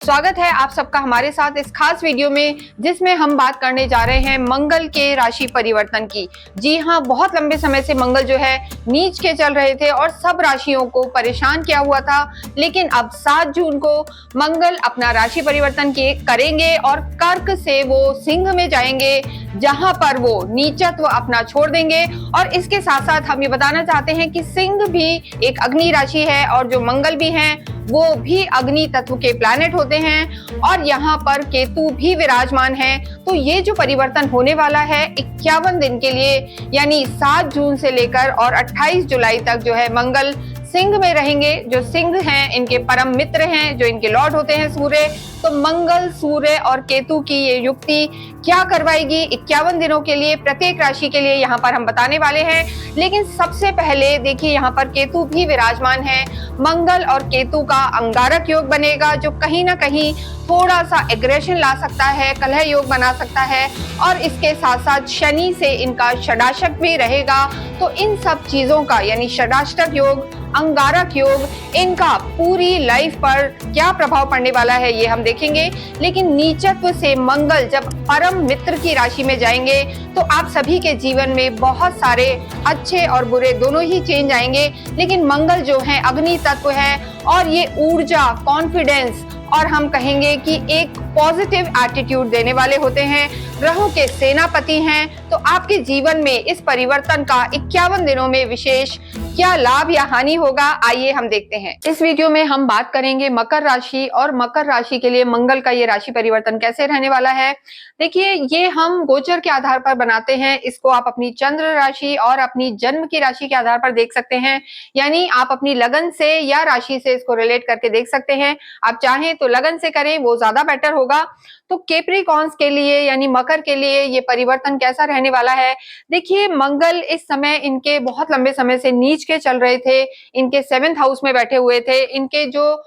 स्वागत है आप सबका हमारे साथ इस खास वीडियो में, जिसमें हम बात करने जा रहे हैं मंगल के राशि परिवर्तन की। जी हाँ, बहुत लंबे समय से मंगल जो है नीच के चल रहे थे और सब राशियों को परेशान किया हुआ था, लेकिन अब 7 जून को मंगल अपना राशि परिवर्तन करेंगे और कर्क से वो सिंह में जाएंगे, जहां पर वो नीचत्व अपना छोड़ देंगे। और इसके साथ साथ हम ये बताना चाहते हैं कि सिंह भी एक अग्नि राशि है और जो मंगल भी हैं वो भी अग्नि तत्व के प्लैनेट होते हैं और यहाँ पर केतु भी विराजमान है। तो ये जो परिवर्तन होने वाला है 51 दिन के लिए, यानी 7 जून से लेकर और 28 जुलाई तक जो है मंगल सिंह में रहेंगे। जो सिंह हैं इनके परम मित्र हैं, जो इनके लॉर्ड होते हैं सूर्य। तो मंगल, सूर्य और केतु की ये युक्ति क्या करवाएगी 51 दिनों के लिए प्रत्येक राशि के लिए, यहाँ पर हम बताने वाले हैं। लेकिन सबसे पहले देखिए, यहाँ पर केतु भी विराजमान है। मंगल और केतु का अंगारक योग बनेगा, जो कहीं ना कहीं थोड़ा सा एग्रेशन ला सकता है, कलह योग बना सकता है। और इसके साथ साथ शनि से इनका षडाष्टक भी रहेगा। तो इन सब चीजों का, यानी षडाष्टक योग, अंगारक योग, इनका पूरी लाइफ पर क्या प्रभाव पड़ने वाला है ये हम देखेंगे। लेकिन नीचत्व से मंगल जब परम मित्र की राशि में जाएंगे तो आप सभी के जीवन में बहुत सारे अच्छे और बुरे दोनों ही चेंज आएंगे। लेकिन मंगल जो है अग्नि तत्व है और ये ऊर्जा, कॉन्फिडेंस और हम कहेंगे कि एक पॉजिटिव एटीट्यूड देने वाले होते हैं, ग्रहों के सेनापति हैं। तो आपके जीवन में इस परिवर्तन का 51 दिनों में विशेष क्या लाभ या हानि होगा, आइए हम देखते हैं। इस वीडियो में हम बात करेंगे मकर राशि और मकर राशि के लिए मंगल का ये राशि परिवर्तन कैसे रहने वाला है। देखिए, ये हम गोचर के आधार पर बनाते हैं। इसको आप अपनी चंद्र राशि और अपनी जन्म की राशि के आधार पर देख सकते हैं, यानी आप अपनी लगन से या राशि से इसको रिलेट करके देख सकते हैं। आप चाहें तो लगन से करें, वो ज्यादा बेटर होगा। तो कैप्रिकॉर्न्स के लिए यानी मकर के लिए ये परिवर्तन कैसा रहने वाला है। देखिए, मंगल इस समय इनके बहुत लंबे समय से नीच के चल रहे थे, इनके 7th हाउस में बैठे हुए थे। इनके जो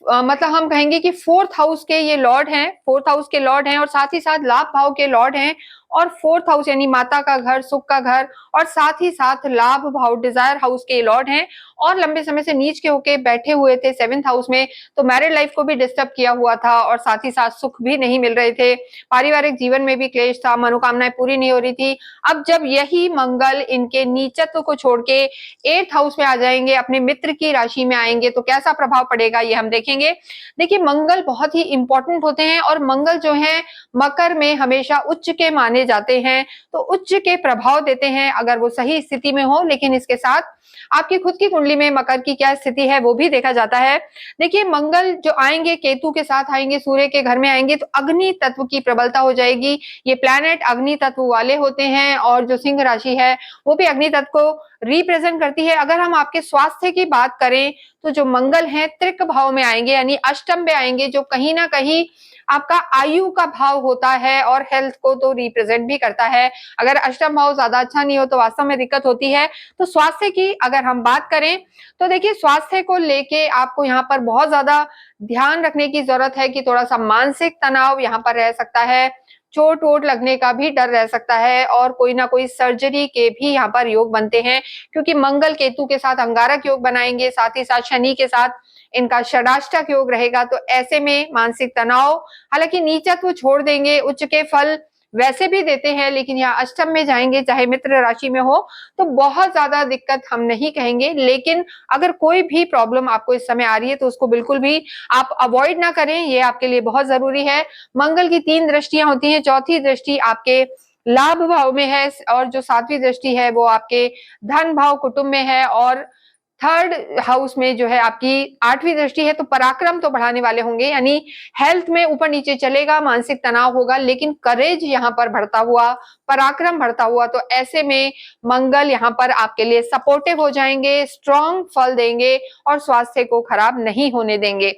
मतलब हम कहेंगे कि 4th हाउस के ये लॉर्ड हैं, 4th हाउस के लॉर्ड हैं और साथ ही साथ लाभ भाव के लॉर्ड हैं। और 4th हाउस यानी माता का घर, सुख का घर और साथ ही साथ लाभ भाव, डिजायर हाउस के लॉर्ड हैं। और लंबे समय से नीच के होके बैठे हुए थे 7th हाउस में, तो मैरिड लाइफ को भी डिस्टर्ब किया हुआ था और साथ ही साथ सुख भी नहीं मिल रहे थे। पारिवारिक जीवन में भी क्लेश था, मनोकामनाएं पूरी नहीं हो रही थी। अब जब यही मंगल इनके नीचत्व को छोड़ के 8th हाउस में आ जाएंगे, अपने मित्र की राशि में आएंगे, तो कैसा प्रभाव पड़ेगा ये हम देखेंगे। देखिए, मंगल बहुत ही इंपॉर्टेंट होते हैं और मंगल जो है मकर में हमेशा उच्च के माने जाते हैं, तो उच्च के प्रभाव देते हैं अगर वो सही स्थिति में हो। लेकिन इसके साथ आपकी खुद की कुंडली में मकर की क्या स्थिति है वो भी देखा जाता है। देखिए, मंगल जो आएंगे केतु के साथ आएंगे, सूर्य के घर में आएंगे, तो अग्नि तत्व की प्रबलता हो जाएगी। ये प्लैनेट अग्नि तत्व वाले होते हैं और जो सिंह राशि है वो भी अग्नि तत्व को रिप्रेजेंट करती है। अगर हम आपके स्वास्थ्य की बात करें तो जो मंगल है त्रिक भाव में आएंगे, यानी अष्टम में आएंगे, जो कहीं ना कहीं आपका आयु का भाव होता है और हेल्थ को तो रिप्रेजेंट भी करता है। अगर अष्टम भाव ज्यादा अच्छा नहीं हो तो वास्तव में दिक्कत होती है। तो स्वास्थ्य की अगर हम बात करें तो देखिए, स्वास्थ्य को लेके आपको यहाँ पर बहुत ज्यादा ध्यान रखने की जरूरत है कि थोड़ा सा मानसिक तनाव यहाँ पर रह सकता है, चोट वोट लगने का भी डर रह सकता है और कोई ना कोई सर्जरी के भी यहाँ पर योग बनते हैं, क्योंकि मंगल केतु के साथ अंगारक योग बनाएंगे, साथ ही साथ शनि के साथ इनका षडाष्टक योग रहेगा। तो ऐसे में मानसिक तनाव, हालांकि नीचत्व छोड़ देंगे, उच्च के फल वैसे भी देते हैं, लेकिन यहाँ अष्टम में जाएंगे चाहे मित्र राशि में हो, तो बहुत ज्यादा दिक्कत हम नहीं कहेंगे। लेकिन अगर कोई भी प्रॉब्लम आपको इस समय आ रही है तो उसको बिल्कुल भी आप अवॉइड ना करें, ये आपके लिए बहुत जरूरी है। मंगल की 3 दृष्टियां होती हैं, चौथी दृष्टि आपके लाभ भाव में है और जो 7वीं दृष्टि है वो आपके धन भाव कुटुंब में है और 3rd हाउस में जो है आपकी 8वीं दृष्टि है। तो पराक्रम तो बढ़ाने वाले होंगे, यानी हेल्थ में ऊपर नीचे चलेगा, मानसिक तनाव होगा, लेकिन करेज यहाँ पर बढ़ता हुआ, पराक्रम बढ़ता हुआ। तो ऐसे में मंगल यहाँ पर आपके लिए सपोर्टिव हो जाएंगे, स्ट्रॉन्ग फल देंगे और स्वास्थ्य को खराब नहीं होने देंगे।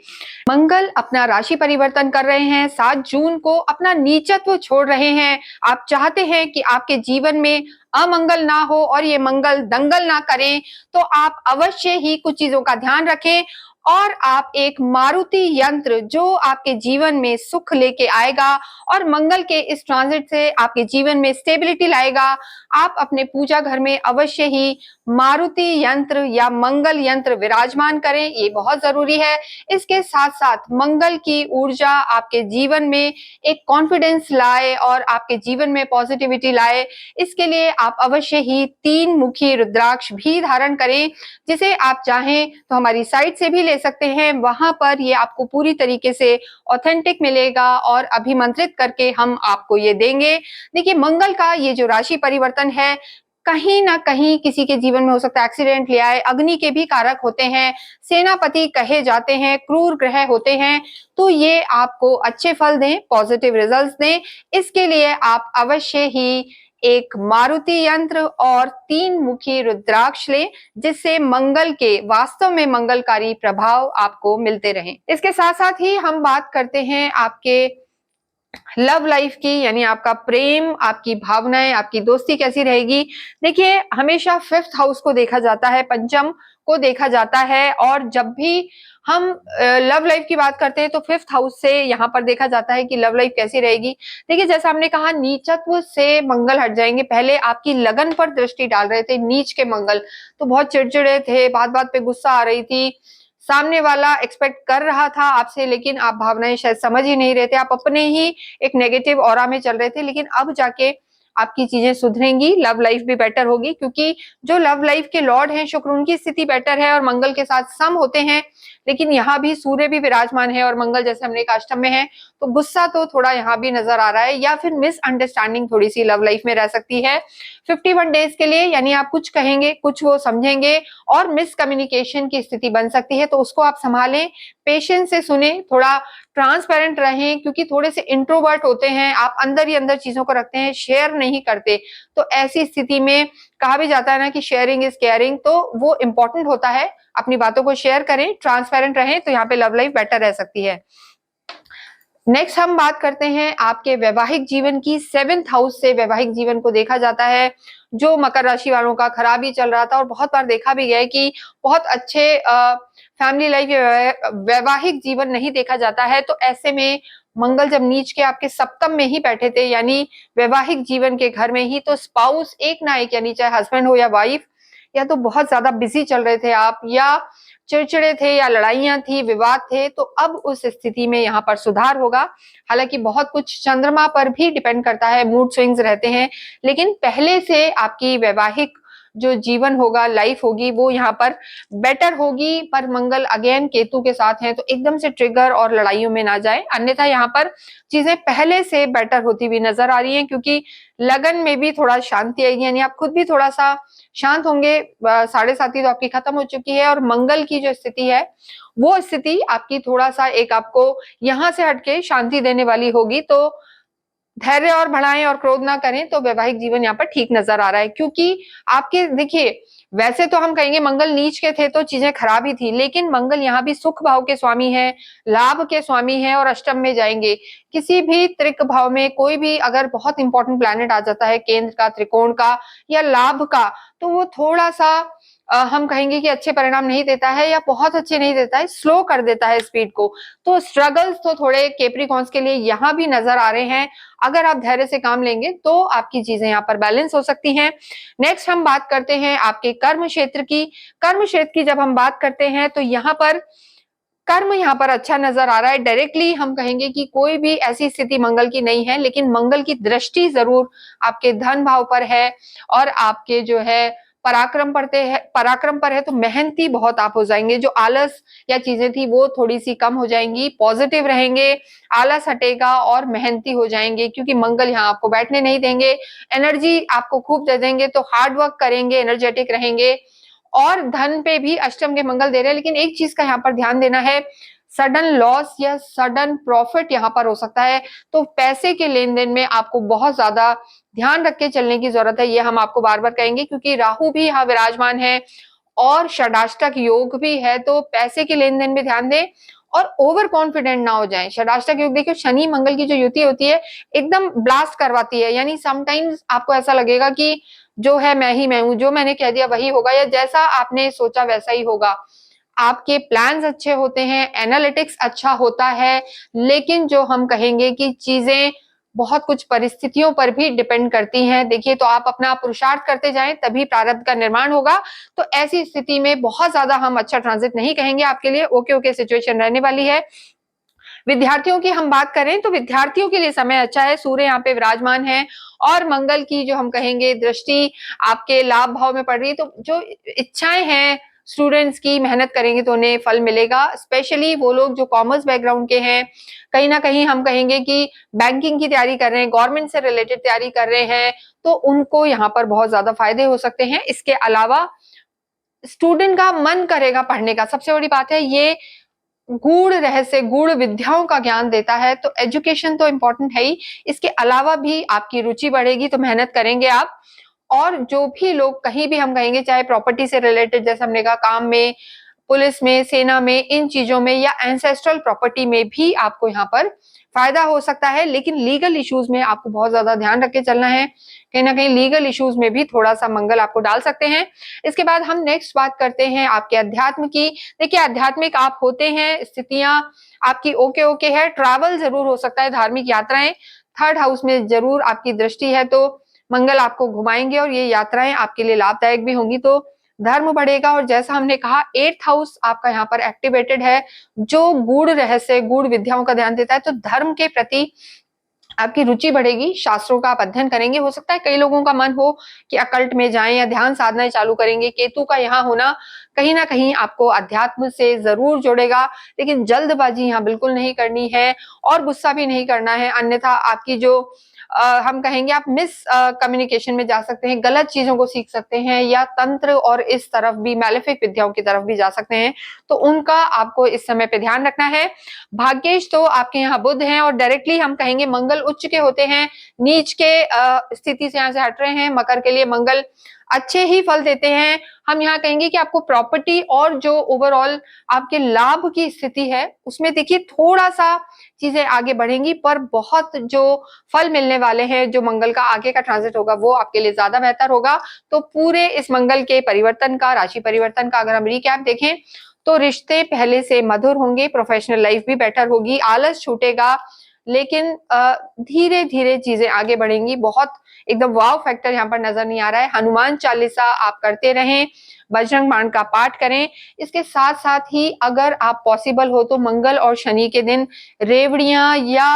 मंगल अपना राशि परिवर्तन कर रहे हैं, 7 जून को अपना नीचत्व छोड़ रहे हैं। आप चाहते हैं कि आपके जीवन में अमंगल ना हो और ये मंगल दंगल ना करें, तो आप अवश्य ही कुछ चीजों का ध्यान रखें और आप एक मारुति यंत्र जो आपके जीवन में सुख लेके आएगा और मंगल के इस ट्रांजिट से आपके जीवन में स्टेबिलिटी लाएगा। आप अपने पूजा घर में अवश्य ही मारुति यंत्र या मंगल यंत्र विराजमान करें, ये बहुत जरूरी है। इसके साथ साथ मंगल की ऊर्जा आपके जीवन में एक कॉन्फिडेंस लाए और आपके जीवन में पॉजिटिविटी लाए, इसके लिए आप अवश्य ही 3 मुखी रुद्राक्ष भी धारण करें, जिसे आप चाहें तो हमारी साइट से भी ले सकते हैं। वहां पर ये आपको पूरी तरीके से ऑथेंटिक मिलेगा और अभिमंत्रित करके हम आपको ये देंगे। देखिए, मंगल का ये जो राशि परिवर्तन है, कहीं ना कहीं किसी के जीवन में हो सकता है एक्सीडेंट ले आए, अग्नि के भी कारक होते हैं, सेनापति कहे जाते हैं, क्रूर ग्रह होते हैं, तो ये आपको अच्छे फल दें, पॉजिटिव रिजल्ट्स दें। इसके लिए आप अवश्य ही एक मारुति यंत्र और 3 मुखी रुद्राक्ष लें, जिससे मंगल के वास्तव में मंगलकारी प्रभाव आपको मिलते रहें। इसके साथ साथ ही हम बात करते हैं आपके लव लाइफ की, यानी आपका प्रेम, आपकी भावनाएं, आपकी दोस्ती कैसी रहेगी। देखिए, हमेशा 5th हाउस को देखा जाता है, पंचम को देखा जाता है, और जब भी हम लव लाइफ की बात करते हैं तो 5th हाउस से यहाँ पर देखा जाता है कि लव लाइफ कैसी रहेगी। देखिए, जैसा हमने कहा, नीचत्व से मंगल हट जाएंगे। पहले आपकी लगन पर दृष्टि डाल रहे थे नीच के मंगल, तो बहुत चिड़चिड़े थे, बात बात पे गुस्सा आ रही थी, सामने वाला एक्सपेक्ट कर रहा था आपसे, लेकिन आप भावनाएं शायद समझ ही नहीं रहे थे, आप अपने ही एक नेगेटिव ऑरा में चल रहे थे। लेकिन अब जाके आपकी चीजें सुधरेंगी, लव लाइफ भी बेटर होगी, क्योंकि जो लव लाइफ के लॉर्ड हैं शुक्र, उनकी स्थिति बेटर है और मंगल के साथ सम होते हैं। लेकिन यहाँ भी सूर्य भी विराजमान है और मंगल जैसे हमने कहा अष्टम में है, तो गुस्सा तो थोड़ा यहाँ भी नजर आ रहा है, या फिर मिसअंडरस्टैंडिंग थोड़ी सी लव लाइफ में रह सकती है 51 डेज के लिए। यानी आप कुछ कहेंगे, कुछ वो समझेंगे और मिसकम्युनिकेशन की स्थिति बन सकती है, तो उसको आप संभालें, पेशेंस से सुने, थोड़ा ट्रांसपेरेंट रहें, क्योंकि थोड़े से इंट्रोवर्ट होते हैं आप, अंदर ही अंदर चीजों को रखते हैं, शेयर नहीं करते। तो ऐसी स्थिति में कहा भी जाता है ना कि शेयरिंग इज केयरिंग, तो वो इंपॉर्टेंट होता है, अपनी बातों को शेयर करें, ट्रांसपेरेंट रहें, तो यहाँ पे लव लाइफ बेटर रह सकती है। नेक्स्ट हम बात करते हैं आपके वैवाहिक जीवन की। 7th हाउस से वैवाहिक जीवन को देखा जाता है, जो मकर राशि वालों का खराब ही चल रहा था, और बहुत बार देखा भी गया है कि बहुत अच्छे फैमिली लाइफ या वैवाहिक जीवन नहीं देखा जाता है। तो ऐसे में मंगल जब नीच के आपके सप्तम में ही बैठे थे, यानी वैवाहिक जीवन के घर में ही, तो स्पाउस एक ना एक, यानी चाहे हस्बैंड हो या वाइफ, या तो बहुत ज्यादा बिजी चल रहे थे आप, या चिड़चिड़े थे, या लड़ाइयां थी, विवाद थे, तो अब उस स्थिति में यहाँ पर सुधार होगा। हालांकि बहुत कुछ चंद्रमा पर भी डिपेंड करता है, मूड स्विंग्स रहते हैं, लेकिन पहले से आपकी वैवाहिक जो जीवन होगा, लाइफ होगी, वो यहाँ पर बेटर होगी। पर मंगल अगेन केतु के साथ है, तो एकदम से ट्रिगर और लड़ाइयों में ना जाए, अन्यथा यहाँ पर चीजें पहले से बेटर होती हुई नजर आ रही हैं, क्योंकि लगन में भी थोड़ा शांति आएगी, यानी आप खुद भी थोड़ा सा शांत होंगे। 7.5 तो आपकी खत्म हो चुकी है, और मंगल की जो स्थिति है, वो स्थिति आपकी थोड़ा सा एक आपको यहाँ से हटके शांति देने वाली होगी। तो धैर्य और बढ़ाएं और क्रोध ना करें, तो वैवाहिक जीवन यहाँ पर ठीक नजर आ रहा है। क्योंकि आपके देखिए, वैसे तो हम कहेंगे मंगल नीच के थे तो चीजें खराब ही थी, लेकिन मंगल यहाँ भी सुख भाव के स्वामी है, लाभ के स्वामी है, और अष्टम में जाएंगे। किसी भी त्रिक भाव में कोई भी अगर बहुत इंपॉर्टेंट प्लैनेट आ जाता है, केंद्र का, त्रिकोण का या लाभ का, तो वो थोड़ा सा हम कहेंगे कि अच्छे परिणाम नहीं देता है, या बहुत अच्छे नहीं देता है, स्लो कर देता है स्पीड को। तो स्ट्रगल्स तो थोड़े कैप्रिकॉन्स के लिए यहाँ भी नजर आ रहे हैं। अगर आप धैर्य से काम लेंगे तो आपकी चीजें यहाँ पर बैलेंस हो सकती हैं। नेक्स्ट हम बात करते हैं आपके कर्म क्षेत्र की। कर्म क्षेत्र की जब हम बात करते हैं तो यहाँ पर कर्म यहाँ पर अच्छा नजर आ रहा है। डायरेक्टली हम कहेंगे कि कोई भी ऐसी स्थिति मंगल की नहीं है, लेकिन मंगल की दृष्टि जरूर आपके धन भाव पर है, और आपके जो है पराक्रम पर है, तो मेहनती बहुत आप हो जाएंगे। जो आलस या चीजें थी वो थोड़ी सी कम हो जाएंगी, पॉजिटिव रहेंगे, आलस हटेगा और मेहनती हो जाएंगे, क्योंकि मंगल यहाँ आपको बैठने नहीं देंगे, एनर्जी आपको खूब दे देंगे, तो हार्ड वर्क करेंगे, एनर्जेटिक रहेंगे। और धन पे भी अष्टम के मंगल दे रहे हैं, लेकिन एक चीज का यहाँ पर ध्यान देना है, सडन लॉस या सडन प्रॉफिट यहाँ पर हो सकता है। तो पैसे के लेन देन में आपको बहुत ज्यादा ध्यान रख के चलने की जरूरत है, ये हम आपको बार बार कहेंगे, क्योंकि राहु भी यहाँ विराजमान है और षडाष्टक योग भी है। तो पैसे के लेन देन में ध्यान दें और ओवर कॉन्फिडेंट ना हो जाएं। षडाष्टक योग देखिए, शनि मंगल की जो युति होती है एकदम ब्लास्ट करवाती है, यानी समटाइम्स आपको ऐसा लगेगा कि जो है मैं ही मैं हूं, जो मैंने कह दिया वही होगा, या जैसा आपने सोचा वैसा ही होगा। आपके प्लान्स अच्छे होते हैं, एनालिटिक्स अच्छा होता है, लेकिन जो हम कहेंगे कि चीजें बहुत कुछ परिस्थितियों पर भी डिपेंड करती हैं। देखिए, तो आप अपना पुरुषार्थ करते जाएं, तभी प्रारब्ध का निर्माण होगा। तो ऐसी स्थिति में बहुत ज्यादा हम अच्छा ट्रांजिट नहीं कहेंगे आपके लिए, ओके ओके सिचुएशन रहने वाली है। विद्यार्थियों की हम बात करें तो विद्यार्थियों के लिए समय अच्छा है, सूर्य यहाँ पे विराजमान है और मंगल की जो हम कहेंगे दृष्टि आपके लाभ भाव में पड़ रही है, तो जो इच्छाएं हैं स्टूडेंट्स की, मेहनत करेंगे तो उन्हें फल मिलेगा। स्पेशली वो लोग जो कॉमर्स बैकग्राउंड के हैं, कहीं ना कहीं हम कहेंगे कि बैंकिंग की तैयारी कर रहे हैं, गवर्नमेंट से रिलेटेड तैयारी कर रहे हैं, तो उनको यहाँ पर बहुत ज्यादा फायदे हो सकते हैं। इसके अलावा स्टूडेंट का मन करेगा पढ़ने का, सबसे बड़ी बात है ये गूढ़ रहस्य, गूढ़ विद्याओं का ज्ञान देता है। तो एजुकेशन तो इम्पोर्टेंट है ही, इसके अलावा भी आपकी रुचि बढ़ेगी तो मेहनत करेंगे आप। और जो भी लोग कहीं भी हम कहेंगे, चाहे प्रॉपर्टी से रिलेटेड, जैसे हमने कहा काम में, पुलिस में, सेना में, इन चीजों में, या एंसेस्ट्रल प्रॉपर्टी में भी आपको यहाँ पर फायदा हो सकता है। लेकिन लीगल इश्यूज में आपको बहुत ज्यादा ध्यान रख के चलना है, कहीं ना कहीं लीगल इश्यूज में भी थोड़ा सा मंगल आपको डाल सकते हैं। इसके बाद हम नेक्स्ट बात करते हैं आपके अध्यात्म की। देखिए, आध्यात्मिक आप होते हैं, स्थितियां आपकी ओके ओके है, ट्रैवल जरूर हो सकता है, धार्मिक यात्राएं, थर्ड हाउस में जरूर आपकी दृष्टि है, तो मंगल आपको घुमाएंगे और ये यात्राएं आपके लिए लाभदायक भी होंगी, तो धर्म बढ़ेगा। और जैसा हमने कहा, 8th हाउस आपका यहाँ पर एक्टिवेटेड है, जो गूढ़ रहस्य, गूढ़ विद्याओं का ध्यान देता है, तो धर्म के प्रति आपकी रुचि बढ़ेगी, शास्त्रों का आप अध्ययन करेंगे। हो सकता है कई लोगों का मन हो कि अकल्ट में जाएं या ध्यान साधनाएं चालू करेंगे। केतु का यहाँ होना कहीं ना कहीं आपको अध्यात्म से जरूर जोड़ेगा, लेकिन जल्दबाजी यहाँ बिल्कुल नहीं करनी है और गुस्सा भी नहीं करना है, अन्यथा आपकी जो हम कहेंगे आप मिस कम्युनिकेशन में जा सकते हैं, गलत चीजों को सीख सकते हैं, या तंत्र और इस तरफ भी, मैलेफिक विद्याओं की तरफ भी जा सकते हैं, तो उनका आपको इस समय पे ध्यान रखना है। भाग्येश तो आपके यहाँ बुध हैं और डायरेक्टली हम कहेंगे मंगल उच्च के होते हैं, नीच के स्थिति से यहाँ से हट रहे हैं। मकर के लिए मंगल अच्छे ही फल देते हैं। हम यहाँ कहेंगे कि आपको प्रॉपर्टी और जो ओवरऑल आपके लाभ की स्थिति है, उसमें देखिए थोड़ा सा चीजें आगे बढ़ेंगी, पर बहुत जो फल मिलने वाले हैं, जो मंगल का आगे का ट्रांजिट होगा, वो आपके लिए ज्यादा बेहतर होगा। तो पूरे इस मंगल के परिवर्तन का, राशि परिवर्तन का अगर हम रिकैप देखें, तो रिश्ते पहले से मधुर होंगे, प्रोफेशनल लाइफ भी बेटर होगी, आलस छूटेगा, लेकिन धीरे धीरे चीजें आगे बढ़ेंगी। बहुत एकदम वाव फैक्टर यहाँ पर नजर नहीं आ रहा है। हनुमान चालीसा आप करते रहें, बजरंग बाण का पाठ करें। इसके साथ साथ ही अगर आप पॉसिबल हो तो मंगल और शनि के दिन रेवड़ियां या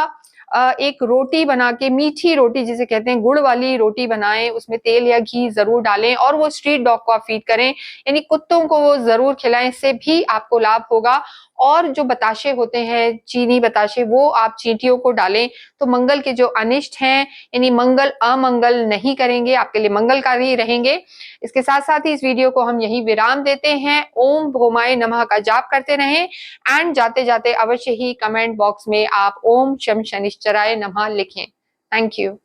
एक रोटी बना के, मीठी रोटी जिसे कहते हैं, गुड़ वाली रोटी बनाएं, उसमें तेल या घी जरूर डालें और वो स्ट्रीट डॉग को आप फीड करें, यानी कुत्तों को वो जरूर खिलाएं, इससे भी आपको लाभ होगा। और जो बताशे होते हैं, चीनी बताशे, वो आप चींटियों को डालें, तो मंगल के जो अनिष्ट हैं, यानी मंगल अमंगल नहीं करेंगे, आपके लिए मंगलकारी रहेंगे। इसके साथ साथ ही इस वीडियो को हम यही विराम देते हैं। ओम भोमाय नमः का जाप करते रहें एंड जाते जाते अवश्य ही कमेंट बॉक्स में आप ओम शम शनिश्चराय नमः लिखें। Thank you.